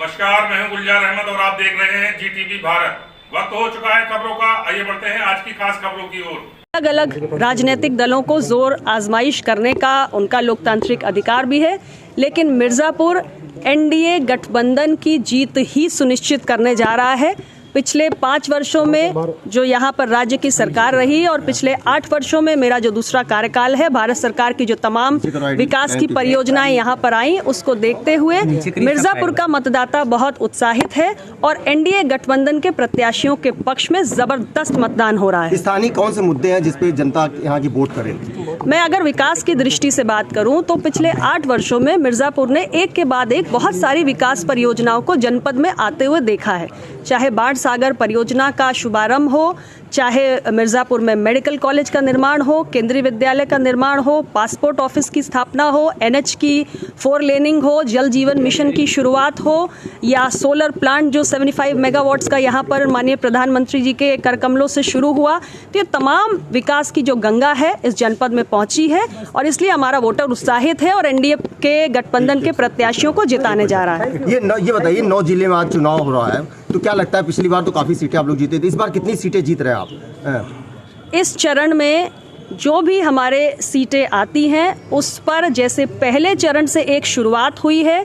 नमस्कार, मैं हूं गुलजार अहमद और आप देख रहे हैं जीटीवी भारत। वक्त हो चुका है खबरों का। आइए बढ़ते हैं आज की खास खबरों की ओर। अलग अलग राजनीतिक दलों को जोर आजमाइश करने का उनका लोकतांत्रिक अधिकार भी है, लेकिन मिर्जापुर एनडीए गठबंधन की जीत ही सुनिश्चित करने जा रहा है। पिछले 5 वर्षों में जो यहाँ पर राज्य की सरकार रही और पिछले 8 वर्षों में मेरा जो दूसरा कार्यकाल है, भारत सरकार की जो तमाम विकास की परियोजनाएं यहाँ पर आई, उसको देखते हुए मिर्जापुर का मतदाता बहुत उत्साहित है और एनडीए गठबंधन के प्रत्याशियों के पक्ष में जबरदस्त मतदान हो रहा है। स्थानीय कौन से मुद्दे हैं जिसपे जनता यहाँ की वोट करे? मैं अगर विकास की दृष्टि से बात करूं तो पिछले 8 वर्षों में मिर्जापुर ने एक के बाद एक बहुत सारी विकास परियोजनाओं को जनपद में आते हुए देखा है। चाहे बाढ़ सागर परियोजना का शुभारंभ हो, चाहे मिर्जापुर में मेडिकल कॉलेज का निर्माण हो, केंद्रीय विद्यालय का निर्माण हो, पासपोर्ट ऑफिस की स्थापना हो, एनएच की 4 लेनिंग हो, जल जीवन मिशन की शुरुआत हो, या सोलर प्लांट जो 75 मेगावाट्स का यहाँ पर माननीय प्रधानमंत्री जी के कर कमलों से शुरू हुआ। तो ये तमाम विकास की जो गंगा है इस जनपद में पहुंची है और इसलिए हमारा वोटर उत्साहित है और एनडीए के गठबंधन के प्रत्याशियों को जिताने जा रहा है। ये बताइए, 9 जिले में आज चुनाव हो रहा है, तो क्या लगता है पिछली बार तो काफी सीटें आप लोग जीते थे, इस बार कितनी सीटें जीत रहे हैं आप? इस चरण में जो भी हमारे सीटें आती हैं उस पर जैसे पहले चरण से एक शुरुआत हुई है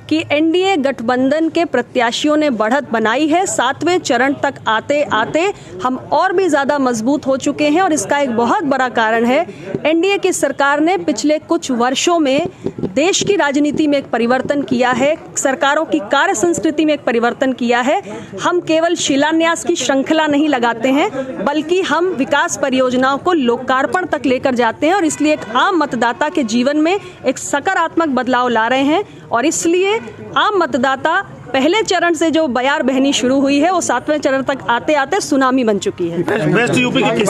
कि एनडीए गठबंधन के प्रत्याशियों ने बढ़त बनाई है। 7वें चरण तक आते आते हम और भी ज़्यादा मजबूत हो चुके हैं और इसका एक बहुत बड़ा कारण है एनडीए की सरकार ने पिछले कुछ वर्षों में देश की राजनीति में एक परिवर्तन किया है, सरकारों की कार्य संस्कृति में एक परिवर्तन किया है। हम केवल शिलान्यास की श्रृंखला नहीं लगाते हैं, बल्कि हम विकास परियोजनाओं को लोकार्पण तक लेकर जाते हैं और इसलिए एक आम मतदाता के जीवन में एक सकारात्मक बदलाव ला रहे हैं और इसलिए आम मतदाता पहले चरण से जो बयार बहनी शुरू हुई है वो 7वें चरण तक आते आते सुनामी बन चुकी है। वेस्ट यूपी की